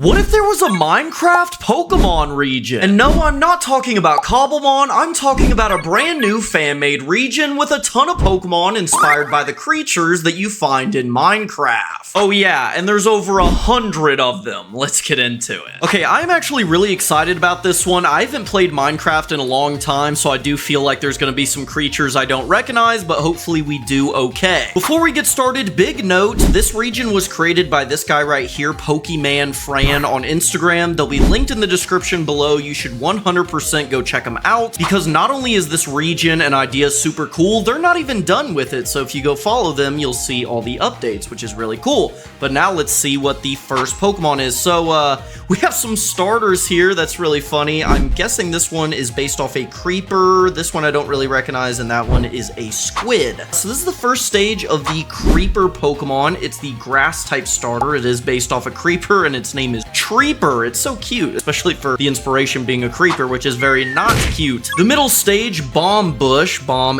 What if there was a Minecraft Pokemon region? And no, I'm not talking about Cobblemon, I'm talking about a brand new fan-made region with a ton of Pokemon inspired by the creatures that you find in Minecraft. Oh yeah, and there's over 100 of them. Let's get into it. Okay, I'm actually really excited about this one. I haven't played Minecraft in a long time, so I do feel like there's gonna be some creatures I don't recognize, but hopefully we do okay. Before we get started, big note, this region was created by this guy right here, PokemanFran, on Instagram. They'll be linked in the description below. You should 100% go check them out because not only is this region and idea super cool, they're not even done with it. So if you go follow them, you'll see all the updates, which is really cool. But now let's see what the first Pokemon is. So we have some starters here. That's really funny. I'm guessing this one is based off a creeper. This one I don't really recognize, and that one is a squid. So this is the first stage of the creeper Pokemon. It's the grass type starter. It is based off a creeper, and its name is Treeper. It's so cute, especially for the inspiration being a creeper, which is very not cute. The middle stage, Bomb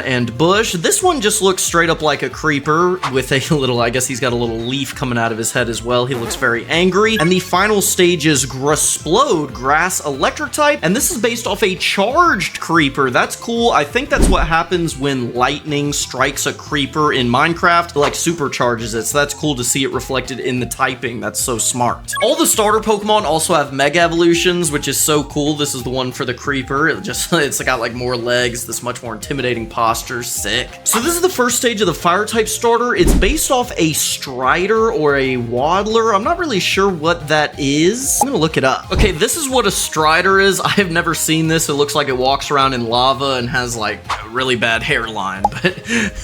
and Bush. This one just looks straight up like a creeper with a little, I guess he's got a little leaf coming out of his head as well. He looks very angry. And the final stage is Grasplode, grass electric type, and this is based off a charged creeper. That's cool. I think that's what happens when lightning strikes a creeper in Minecraft. It like supercharges it, so that's cool to see it reflected in the typing. That's so smart. All the starter Pokemon also have Mega Evolutions, which is so cool. This is the one for the creeper. It's got like more legs, this much more intimidating posture. Sick. So this is the first stage of the fire type starter. It's based off a Strider or a Waddler. I'm not really sure what that is. I'm gonna look it up. Okay, this is what a Strider is. I have never seen this. It looks like it walks around in lava and has like a really bad hairline,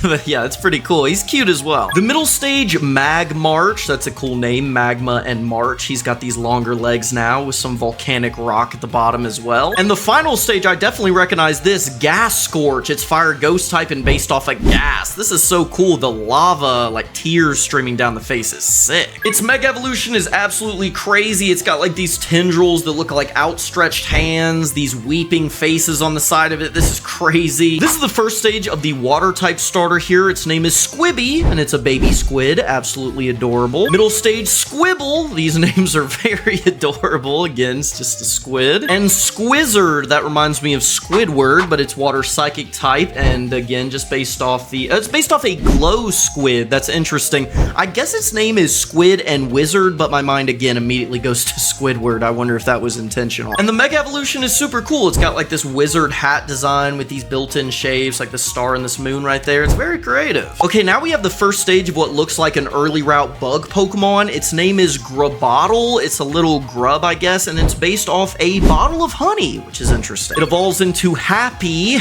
but yeah, it's pretty cool. He's cute as well. The middle stage, Magmarch. That's a cool name, Magma and March. He's got these longer legs now with some volcanic rock at the bottom as well. And the final stage, I definitely recognize this, Gas Scorch. It's fire ghost type and based off of gas. This is so cool. The lava, like tears streaming down the face is sick. Its Mega Evolution is absolutely crazy. It's got like these tendrils that look like outstretched hands, these weeping faces on the side of it. This is crazy. This is the first stage of the water type starter here. Its name is Squibby, and it's a baby squid. Absolutely adorable. Middle stage, Squibble. These names are very adorable. Again, it's just a squid. And Squizzard, that reminds me of Squidward, but it's water psychic type, and again, just based off the, it's based off a glow squid. That's interesting. I guess its name is Squid and Wizard, but my mind again immediately goes to Squidward. I wonder if that was intentional. And the Mega Evolution is super cool. It's got like this wizard hat design with these built-in shapes, like the star and this moon right there. It's very creative. Okay, now we have the first stage of what looks like an early route bug Pokemon. Its name is Grabottle. It's a little grub, I guess, and it's based off a bottle of honey, which is interesting. It evolves into Happy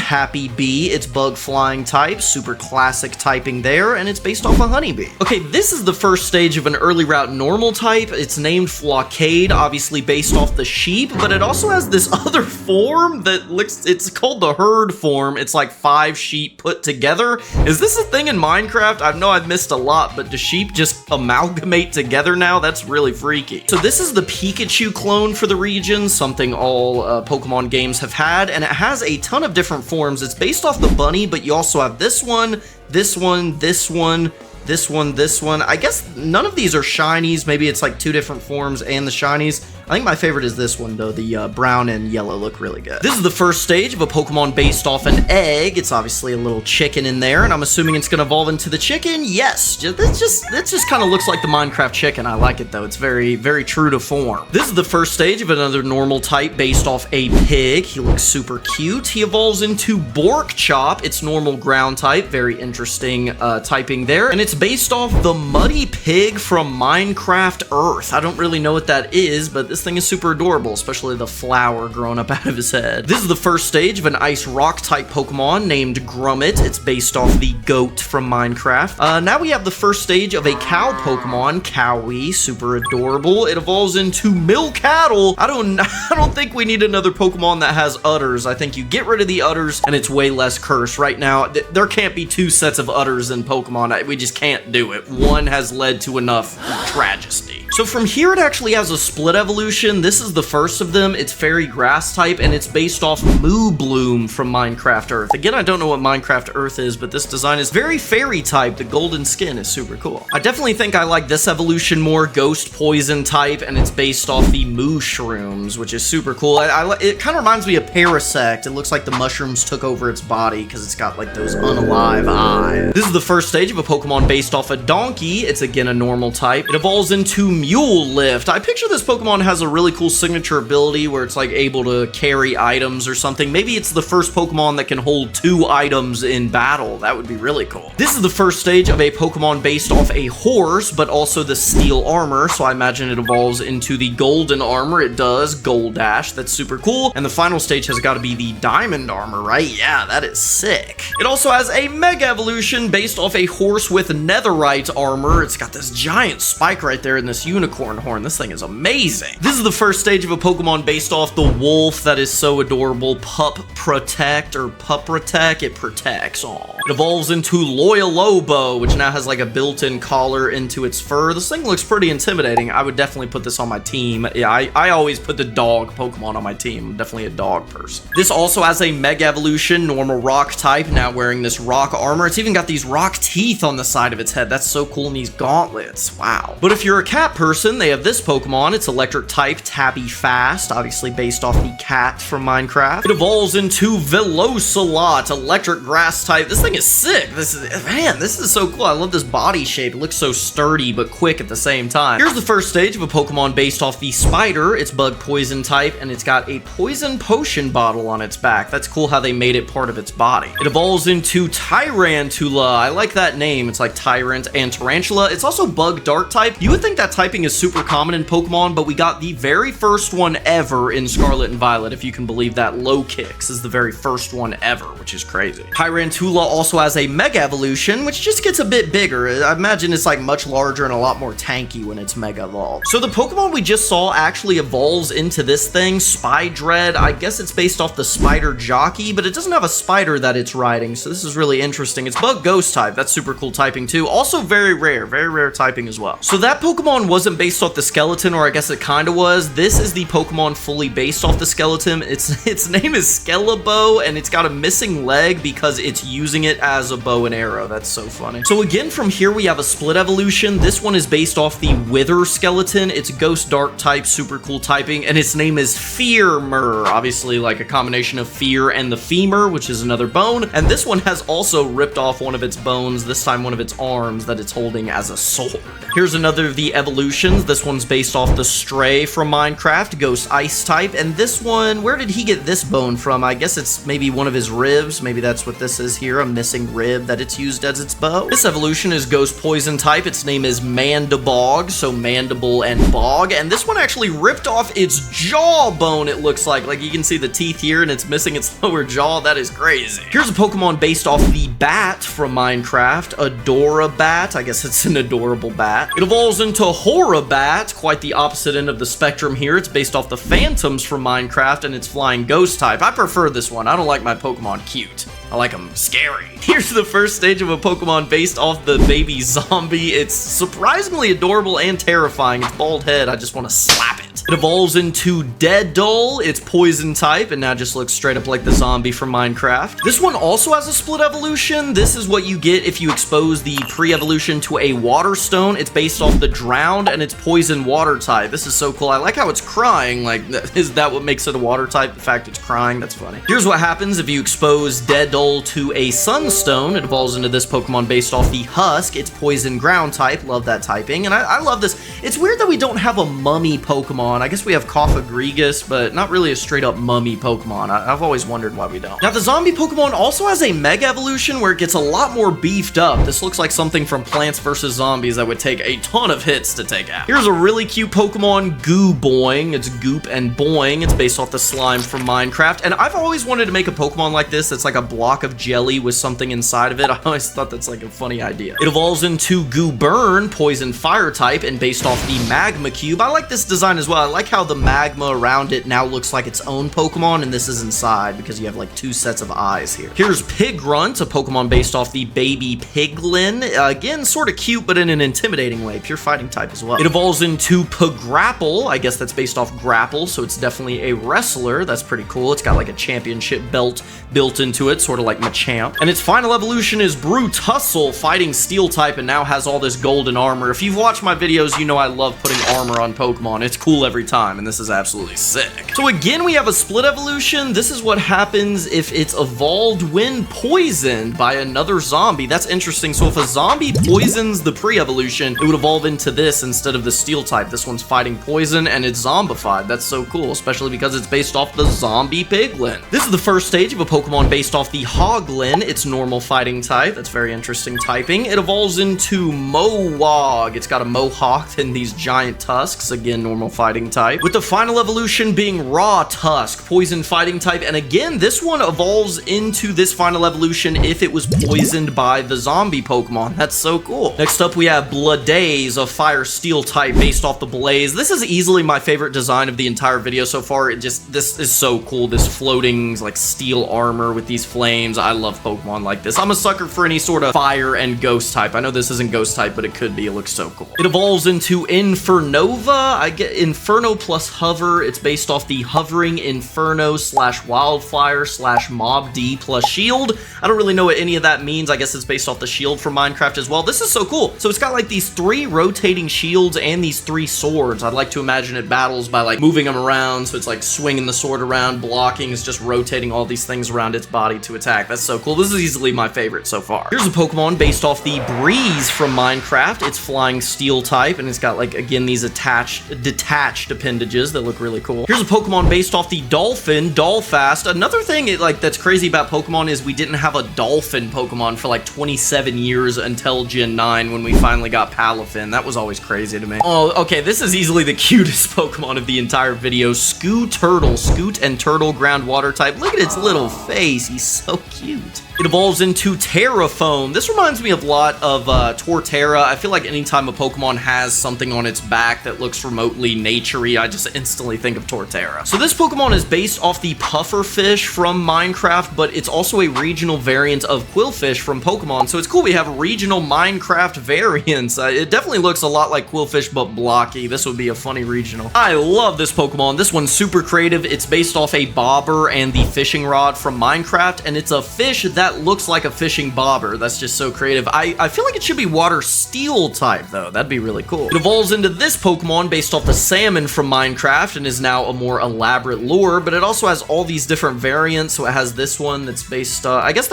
Bee. It's bug flying type, super classic typing there, and it's based off a honeybee. Okay, this is the first stage of an early route normal type. It's named Flockade, obviously based off the sheep, but it also has this other form that looks, it's called the herd form. It's like 5 sheep put together. Is this a thing in Minecraft? I know I've missed a lot, but do sheep just amalgamate together now? That's really freaky. So this is the Pikachu clone for the region, something all Pokemon games have had, and it has a ton of different forms. It's based off the bunny, but you also have this one, this one, this one, this one, this one. I guess none of these are shinies. Maybe it's like 2 different forms and the shinies. I think my favorite is this one, though. The brown and yellow look really good. This is the first stage of a Pokemon based off an egg. It's obviously a little chicken in there, and I'm assuming it's going to evolve into the chicken. Yes, that just kind of looks like the Minecraft chicken. I like it, though. It's very, very true to form. This is the first stage of another normal type based off a pig. He looks super cute. He evolves into Bork Chop. It's normal ground type. Very interesting typing there, and it's based off the Muddy Pig from Minecraft Earth. I don't really know what that is, but this thing is super adorable, especially the flower growing up out of his head. This is the first stage of an ice rock type Pokemon named Grummet. It's based off the goat from Minecraft. Now we have the first stage of a cow Pokemon, Cowie, super adorable. It evolves into Milcattle. I don't think we need another Pokemon that has udders. I think you get rid of the udders and it's way less cursed. Right now, there can't be 2 sets of udders in Pokemon. We just can't do it. One has led to enough tragedy. So from here, it actually has a split evolution. This is the first of them. It's fairy grass type, and it's based off Moo Bloom from Minecraft Earth. Again, I don't know what Minecraft Earth is, but this design is very fairy type. The golden skin is super cool. I definitely think I like this evolution more, ghost poison type, and it's based off the Moo Shrooms, which is super cool. It kind of reminds me of Parasect. It looks like the mushrooms took over its body because it's got like those unalive eyes. This is the first stage of a Pokemon based off a donkey. It's again a normal type. It evolves into Mule Lift. I picture this Pokemon has a really cool signature ability where it's like able to carry items or something. Maybe it's the first Pokemon that can hold 2 items in battle. That would be really cool. This is the first stage of a Pokemon based off a horse, but also the steel armor. So I imagine it evolves into the golden armor. It does. Goldash. That's super cool. And the final stage has got to be the diamond armor, right? Yeah, that is sick. It also has a mega evolution based off a horse with netherite armor. It's got this giant spike right there in this unicorn horn. This thing is amazing. This is the first stage of a Pokemon based off the wolf that is so adorable. Pup Protect or Puprotect. It protects all. It evolves into Loyalobo, which now has like a built-in collar into its fur. This thing looks pretty intimidating. I would definitely put this on my team. Yeah, I always put the dog Pokemon on my team. I'm definitely a dog person. This also has a mega evolution, normal rock type, now wearing this rock armor. It's even got these rock teeth on the side of its head. That's so cool, and these gauntlets. Wow. But if you're a cat person, they have this Pokemon. It's electric type, Tabby Fast, obviously based off the cat from Minecraft. It evolves into Velocelot, electric grass type. This thing is sick. This is so cool. I love this body shape. It looks so sturdy but quick at the same time. Here's the first stage of a Pokemon based off the spider. It's bug poison type, and it's got a poison potion bottle on its back. That's cool how they made it part of its body. It evolves into Tyrantula. I like that name. It's like Tyrant and Tarantula. It's also bug dart type. You would think that typing is super common in Pokemon, but we got the very first one ever in Scarlet and Violet, if you can believe that. Low Kicks is the very first one ever, which is crazy. Tyrantula also has a mega evolution, which just gets a bit bigger. I imagine it's like much larger and a lot more tanky when it's mega evolved. So the Pokemon we just saw actually evolves into this thing, Spydread. I guess it's based off the spider jockey, but it doesn't have a spider that it's riding, so this is really interesting. It's bug ghost type. That's super cool typing too. Also very rare typing as well. So that Pokemon wasn't based off the skeleton, or I guess it kind of was. This is the Pokemon fully based off the skeleton. Its name is Skelebo, and it's got a missing leg because it's using it as a bow and arrow. That's so funny. So again, from here we have a split evolution. This one is based off the Wither skeleton. It's ghost dark type, super cool typing, and its name is Fearmer. Obviously like a combination of fear and the femur, which is another bone. And this one has also ripped off one of its bones, this time one of its arms that it's holding as a sword. Here's another of the evolutions. This one's based off the Stray from Minecraft, ghost ice type. And this one, where did he get this bone from? I guess it's maybe one of his ribs. Maybe that's what this is here, a missing rib that it's used as its bow. This evolution is ghost poison type. Its name is Mandibog, so mandible and bog. And this one actually ripped off its jawbone, it looks like. Like you can see the teeth here and it's missing its lower jaw. That is crazy. Here's a Pokemon based off the bat from Minecraft, Adorabat. I guess it's an adorable bat. It evolves into Horabat, quite the opposite end of the spectrum here. It's based off the Phantoms from Minecraft, and it's flying ghost type. I prefer this one. I don't like my Pokemon cute. I like them scary. Here's the first stage of a Pokemon based off the baby zombie. It's surprisingly adorable and terrifying. Its bald head, I just want to slap it. It evolves into Deaddull. It's poison type, and now just looks straight up like the zombie from Minecraft. This one also has a split evolution. This is what you get if you expose the pre-evolution to a water stone. It's based off the Drowned, and it's poison water type. This is so cool. I like how it's crying. Like, is that what makes it a water type? The fact it's crying, that's funny. Here's what happens if you expose Deaddull to a Sunstone. It evolves into this Pokemon based off the Husk. It's poison ground type. Love that typing. And I love this. It's weird that we don't have a mummy Pokemon. I guess we have Coffagrigus, but not really a straight up mummy Pokemon. I've always wondered why we don't. Now, the zombie Pokemon also has a mega evolution where it gets a lot more beefed up. This looks like something from Plants vs. Zombies that would take a ton of hits to take out. Here's a really cute Pokemon, Gooboing. It's Goop and Boing. It's based off the slime from Minecraft. And I've always wanted to make a Pokemon like this that's like a block of jelly with something inside of it. I always thought that's like a funny idea. It evolves into Gooburn, poison fire type, and based off off the Magma Cube. I like this design as well. I like how the magma around it now looks like its own Pokemon, and this is inside because you have like 2 sets of eyes here. Here's Pigrunt, a Pokemon based off the baby Piglin. Again, sort of cute, but in an intimidating way. Pure fighting type as well. It evolves into Pagrapple. I guess that's based off Grapple, so it's definitely a wrestler. That's pretty cool. It's got like a championship belt built into it, sort of like Machamp. And its final evolution is Brutustle, fighting steel type, and now has all this golden armor. If you've watched my videos, you know I love putting armor on Pokemon. It's cool every time, and this is absolutely sick. So again, we have a split evolution. This is what happens if it's evolved when poisoned by another zombie. That's interesting. So if a zombie poisons the pre-evolution, it would evolve into this instead of the steel type. This one's fighting poison, and it's zombified. That's so cool, especially because it's based off the zombie Piglin. This is the first stage of a Pokemon based off the Hoglin. It's normal fighting type. That's very interesting typing. It evolves into Mowog. It's got a mohawk and these giant tusks. Again, normal fighting type. With the final evolution being Raw Tusk, poison fighting type. And again, this one evolves into this final evolution if it was poisoned by the zombie Pokemon. That's so cool. Next up, we have Bladaze, a fire steel type based off the Blaze. This is easily my favorite design of the entire video so far. This is so cool. This floating like steel armor with these flames. I love Pokemon like this. I'm a sucker for any sort of fire and ghost type. I know this isn't ghost type, but it could be. It looks so cool. It evolves into Infernova. I get Inferno plus Hover. It's based off the Hovering Inferno / Wildfire / Mob D plus Shield. I don't really know what any of that means. I guess it's based off the shield from Minecraft as well. This is so cool. So it's got like these 3 rotating shields and these 3 swords. I'd like to imagine it battles by like moving them around. So it's like swinging the sword around, blocking. It's just rotating all these things around its body to attack. That's so cool. This is easily my favorite so far. Here's a Pokemon based off the Breeze from Minecraft. It's flying steel type, and it's got like, again, these detached appendages that look really cool. Here's a Pokemon based off the Dolphin, Dolfast. Another thing that's crazy about Pokemon is we didn't have a dolphin Pokemon for like 27 years until Gen 9 when we finally got Palafin. That was always crazy to me. Oh, okay, this is easily the cutest Pokemon of the entire video. Scooturtle, Scoot and Turtle, groundwater type. Look at its little face. He's so cute. It evolves into Terrafoam. This reminds me a lot of Torterra. I feel like anytime a Pokemon has something on its back that looks remotely naturey, I just instantly think of Torterra. So this Pokemon is based off the Pufferfish from Minecraft, but it's also a regional variant of Quillfish from Pokemon. So it's cool we have regional Minecraft variants. It definitely looks a lot like Quillfish, but blocky. This would be a funny regional. I love this Pokemon. This one's super creative. It's based off a bobber and the fishing rod from Minecraft, and it's a fish that looks like a fishing bobber. That's just so creative. I feel like it should be water steel type though. That'd be really cool. It evolves into this Pokemon based off the salmon from Minecraft and is now a more elaborate lure, but it also has all these different variants. So it has this one that's based, I guess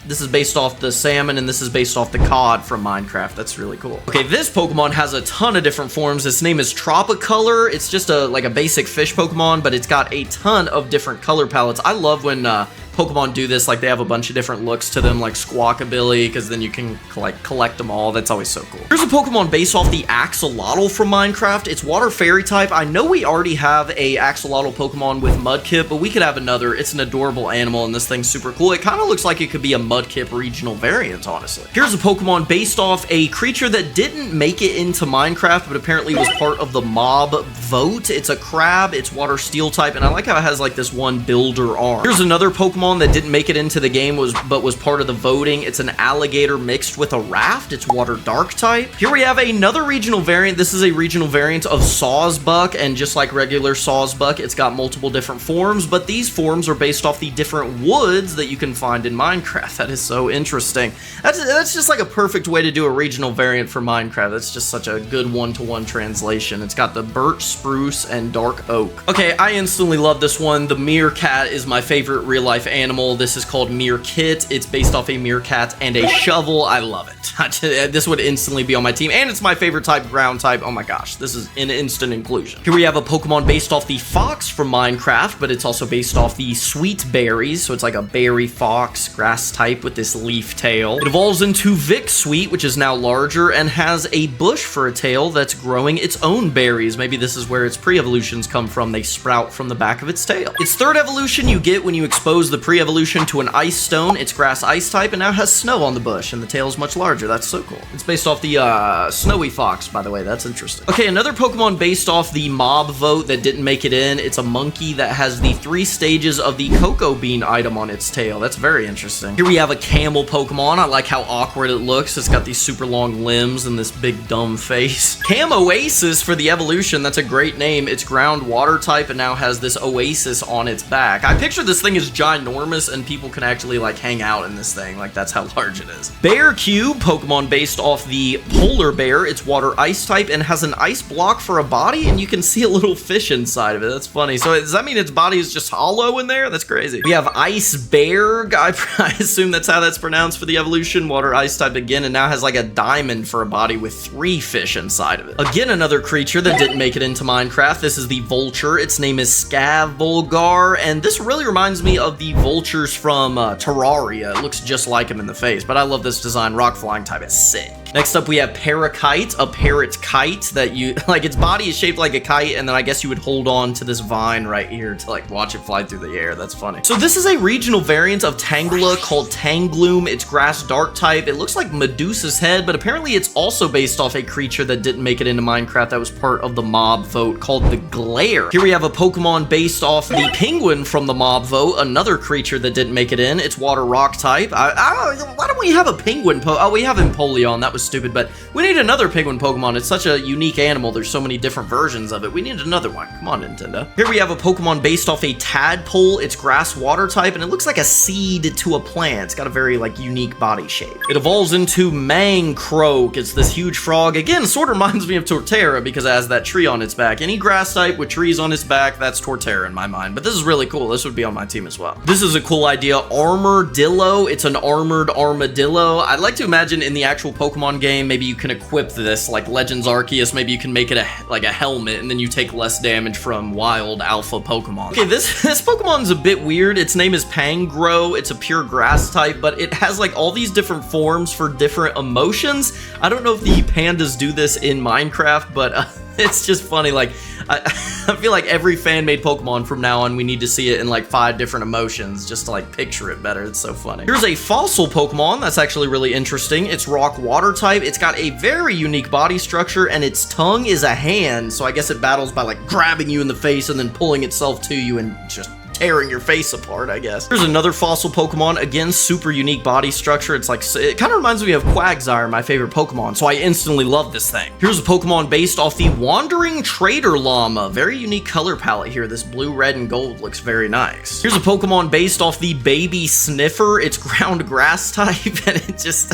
this is based off the salmon, and this is based off the cod from Minecraft. That's really cool. Okay, this Pokemon has a ton of different forms. Its name is Tropicolor. It's just like a basic fish Pokemon, but it's got a ton of different color palettes. I love when Pokemon do this, like they have a bunch of different looks to them, like Squawkabilly, because then you can collect them all. That's always so cool. Here's a Pokemon based off the Axolotl from Minecraft. It's water fairy type. I know we already have a Axolotl Pokemon with Mudkip, but we could have another. It's an adorable animal, and this thing's super cool. It kind of looks like it could be a Mudkip regional variant, honestly. Here's a Pokemon based off a creature that didn't make it into Minecraft, but apparently was part of the mob vote. It's a crab. It's water steel type, and I like how it has like this one builder arm. Here's another Pokemon that didn't make it into the game but was part of the voting. It's an alligator mixed with a raft. It's water dark type. Here we have another regional variant. This is a regional variant of Sawsbuck, and just like regular Sawsbuck, it's got multiple different forms, but these forms are based off the different woods that you can find in Minecraft. That is so interesting. That's just like a perfect way to do a regional variant for Minecraft. That's just such a good one-to-one translation. It's got the birch, spruce, and dark oak. Okay, I instantly love this one. The meerkat is my favorite real-life animal. This is called Meerkit. It's based off a meerkat and a shovel. I love it. This would instantly be on my team, and it's my favorite type, ground type. Oh my gosh, this is an instant inclusion. Here we have a Pokemon based off the fox from Minecraft, but it's also based off the sweet berries, so it's like a berry fox, grass type with this leaf tail. It evolves into Vic Sweet, which is now larger and has a bush for a tail that's growing its own berries. Maybe this is where its pre-evolutions come from. They sprout from the back of its tail. Its third evolution you get when you expose the pre-evolution to an ice stone. It's grass ice type and now has snow on the bush, and the tail is much larger. That's so cool. It's based off the snowy fox, by the way. That's interesting. Okay, another Pokemon based off the mob vote that didn't make it in. It's a monkey that has the 3 stages of the cocoa bean item on its tail. That's very interesting. Here we have a camel Pokemon. I like how awkward it looks. It's got these super long limbs and this big dumb face. Cam Oasis for the evolution. That's a great name. It's ground water type and now has this oasis on its back. I picture this thing is ginormous and people can actually like hang out in this thing. Like that's how large it is. Bear Cube, Pokemon based off the polar bear. It's water ice type and has an ice block for a body, and you can see a little fish inside of it. That's funny. So does that mean its body is just hollow in there? That's crazy. We have Ice Bear. I assume that's how that's pronounced for the evolution. Water ice type again, and now has like a diamond for a body with 3 fish inside of it. Again, another creature that didn't make it into Minecraft. This is the vulture. Its name is Scavulgar, and this really reminds me of the vultures from Terraria. It looks just like him in the face, but I love this design. Rock flying type is sick. Next up, we have Paracite, a parrot kite that you, like its body is shaped like a kite, and then I guess you would hold on to this vine right here to like watch it fly through the air. That's funny. So this is a regional variant of Tangela called Tangloom. It's grass dark type. It looks like Medusa's head, but apparently it's also based off a creature that didn't make it into Minecraft that was part of the mob vote called the Glare. Here we have a Pokemon based off the penguin from the mob vote, another creature that didn't make it in. It's water rock type. Why don't we have a penguin? Oh, we have Empoleon. That was stupid, but we need another penguin Pokemon. It's such a unique animal. There's so many different versions of it. We need another one. Come on, Nintendo. Here we have a Pokemon based off a tadpole. It's grass water type, and it looks like a seed to a plant. It's got a very like unique body shape. It evolves into Mancroak. It's this huge frog. Again, sort of reminds me of Torterra because it has that tree on its back. Any grass type with trees on its back, that's Torterra in my mind. But this is really cool. This would be on my team as well. This is a cool idea. Armadillo. It's an armored armadillo. I'd like to imagine in the actual Pokemon game, maybe you can equip this like Legends Arceus. Maybe you can make it like a helmet, and then you take less damage from wild alpha Pokemon. Okay, this Pokemon's a bit weird. Its name is Pangro. It's a pure grass type, but it has like all these different forms for different emotions. I don't know if the pandas do this in Minecraft, but it's just funny. Like I feel like every fan-made Pokemon from now on, we need to see it in like 5 different emotions just to like picture it better. It's so funny. Here's a fossil Pokemon that's actually really interesting. It's rock water type. It's got a very unique body structure, and its tongue is a hand, so I guess it battles by like grabbing you in the face and then pulling itself to you and just tearing your face apart, I guess. Here's another fossil Pokemon. Again, super unique body structure. It's like, it kind of reminds me of Quagsire, my favorite Pokemon, so I instantly love this thing. Here's a Pokemon based off the Wandering Trader Llama. Very unique color palette here. This blue, red, and gold looks very nice. Here's a Pokemon based off the Baby Sniffer. It's ground grass type, and it's just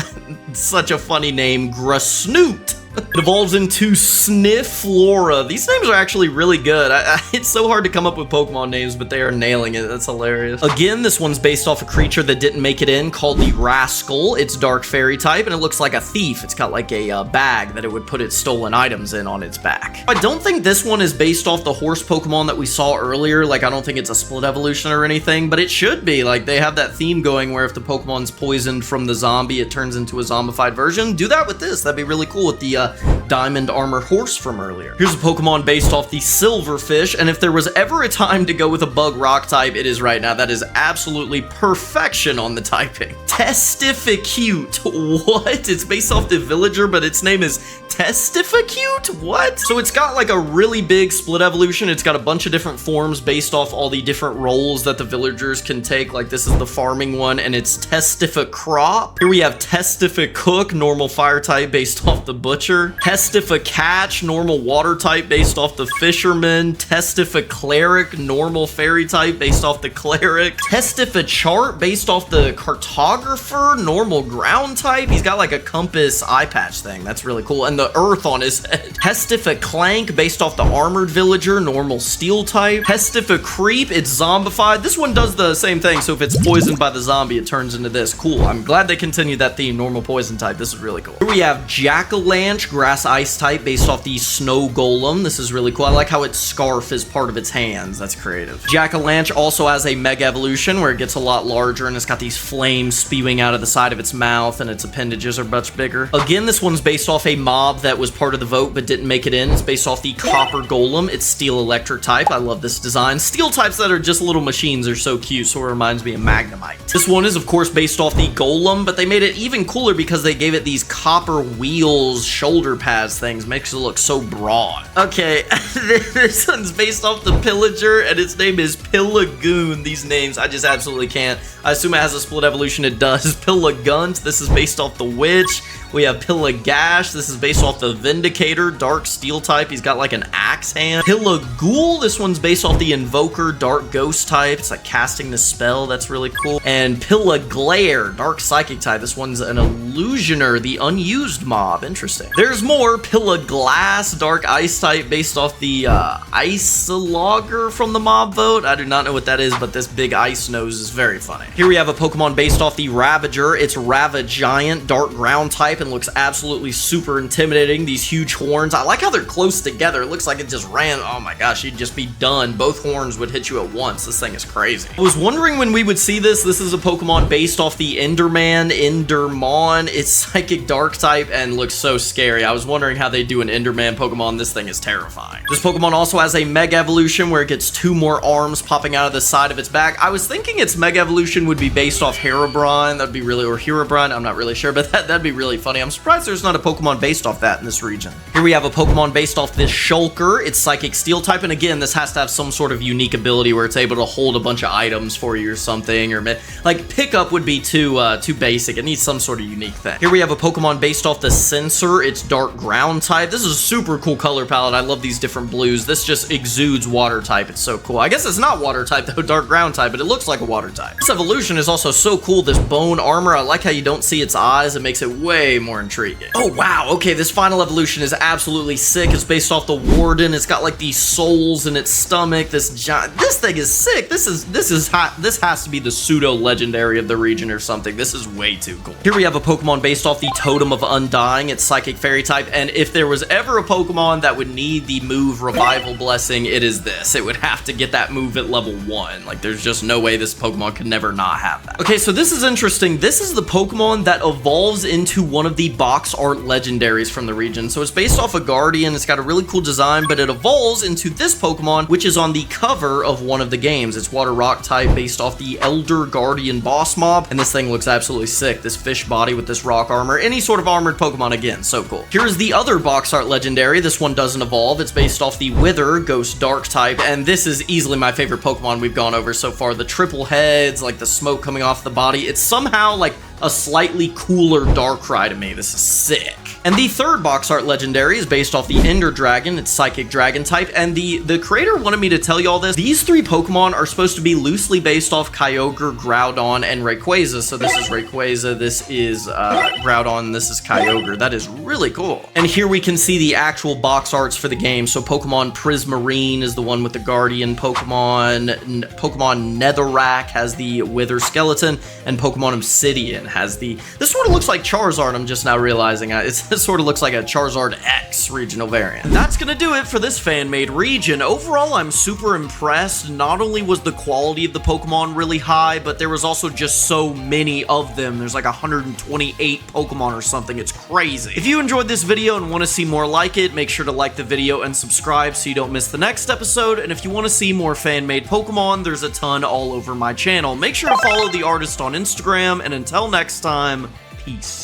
such a funny name, Grasnoot. It evolves into Snifflora. These names are actually really good. It's so hard to come up with Pokemon names, but they are nailing it. That's hilarious. Again, this one's based off a creature that didn't make it in called the Rascal. It's dark fairy type, and it looks like a thief. It's got like a bag that it would put its stolen items in on its back. I don't think this one is based off the horse Pokemon that we saw earlier. Like, I don't think it's a split evolution or anything, but it should be. Like, they have that theme going where if the Pokemon's poisoned from the zombie, it turns into a zombified version. Do that with this. That'd be really cool with the diamond armor horse from earlier. Here's a Pokemon based off the Silverfish, and if there was ever a time to go with a bug rock type, it is right now. That is absolutely perfection on the typing. Testificute. What? It's based off the villager, but its name is Testificute? What? So it's got like a really big split evolution. It's got a bunch of different forms based off all the different roles that the villagers can take. Like, this is the farming one, and it's Testificrop. Here we have Testificook, normal fire type based off the butcher. Testificatch, normal water type based off the fisherman. Testificleric, normal fairy type based off the cleric. Testifichart based off the cartographer, normal ground type. He's got like a compass eye patch thing. That's really cool. And the earth on his head. Testificlank based off the armored villager, normal steel type. Testificreep, it's zombified. This one does the same thing, so if it's poisoned by the zombie, it turns into this. Cool. I'm glad they continued that theme, normal poison type. This is really cool. Here we have Jackalanch, Marsh Grass Ice type based off the Snow Golem. This is really cool. I like how its scarf is part of its hands. That's creative. Jack-o'-lantern also has a Mega Evolution where it gets a lot larger and it's got these flames spewing out of the side of its mouth and its appendages are much bigger. Again, this one's based off a mob that was part of the vote but didn't make it in. It's based off the Copper Golem. It's Steel Electric type. I love this design. Steel types that are just little machines are so cute, so it reminds me of Magnemite. This one is, of course, based off the Golem, but they made it even cooler because they gave it these copper wheels, shoulder pads things. Makes it look so broad. Okay, this one's based off the Pillager, and its name is Pillagoon. These names, I just absolutely can't. I assume it has a split evolution. It does. Pillagunt. This is based off the Witch. We have Pillagash. This is based off the Vindicator, dark steel type. He's got like an axe hand. Pillaghoul. This one's based off the Invoker, dark ghost type. It's like casting the spell. That's really cool. And Pillaglare, dark psychic type. This one's an Illusioner, the unused mob. Interesting. There's more. Pillaglass, dark ice type based off the Icelogger from the mob vote. I do not know what that is, but this big ice nose is very funny. Here we have a Pokemon based off the Ravager. It's Ravagiant, dark ground type, and looks absolutely super intimidating. These huge horns. I like how they're close together. It looks like it just ran. Oh my gosh, you'd just be done. Both horns would hit you at once. This thing is crazy. I was wondering when we would see this. This is a Pokemon based off the Enderman, Endermon. It's psychic dark type and looks so scary. I was wondering how they do an Enderman Pokemon. This thing is terrifying. This Pokemon also has a Mega Evolution where it gets 2 more arms popping out of the side of its back. I was thinking its Mega Evolution would be based off Herobrine. That'd be really, or Herobrine. I'm not really sure, but that'd be really funny. I'm surprised there's not a Pokemon based off that in this region. Here we have a Pokemon based off this Shulker. It's Psychic Steel type, and again, this has to have some sort of unique ability where it's able to hold a bunch of items for you or something, or like pickup would be too basic. It needs some sort of unique thing. Here we have a Pokemon based off the Sensor. It's Dark Ground type. This is a super cool color palette. I love these different blues. This just exudes water type. It's so cool. I guess it's not water type though, Dark Ground type, but it looks like a water type. This evolution is also so cool. This bone armor. I like how you don't see its eyes. It makes it way more intriguing. Oh wow, okay, this final evolution is absolutely sick. It's based off the Warden. It's got like these souls in its stomach. This thing is sick. This has to be the pseudo legendary of the region or something. This is way too cool. Here we have a Pokemon based off the Totem of Undying. It's Psychic Fairy type, and if there was ever a Pokemon that would need the move Revival Blessing, it is this. It would have to get that move at level 1. Like, there's just no way this Pokemon could never not have that. Okay, so this is interesting. This is the Pokemon that evolves into one of the box art legendaries from the region. So it's based off a Guardian. It's got a really cool design, but it evolves into this Pokemon, which is on the cover of one of the games. It's Water Rock type based off the Elder Guardian boss mob, and this thing looks absolutely sick. This fish body with this rock armor. Any sort of armored Pokemon, again, so cool. Here's the other box art legendary. This one doesn't evolve. It's based off the Wither Ghost Dark type, and this is easily my favorite Pokemon we've gone over so far. The triple heads, like the smoke coming off the body. It's somehow like a slightly cooler Darkrai to me. This is sick. And the third box art legendary is based off the Ender Dragon. It's Psychic Dragon type, and the creator wanted me to tell you all this. These 3 Pokemon are supposed to be loosely based off Kyogre, Groudon, and Rayquaza. So this is Rayquaza, this is Groudon, this is Kyogre. That is really cool. And here we can see the actual box arts for the game. So Pokemon Prismarine is the one with the Guardian Pokemon. Pokemon Netherrack has the Wither Skeleton, and Pokemon Obsidian has the... This sort of looks like Charizard, I'm just now realizing. It sort of looks like a Charizard X regional variant. That's gonna do it for this fan-made region. Overall, I'm super impressed. Not only was the quality of the Pokemon really high, but there was also just so many of them. There's like 128 Pokemon or something. It's crazy. If you enjoyed this video and want to see more like it, make sure to like the video and subscribe so you don't miss the next episode. And if you want to see more fan-made Pokemon, there's a ton all over my channel. Make sure to follow the artist on Instagram, and until next time, peace.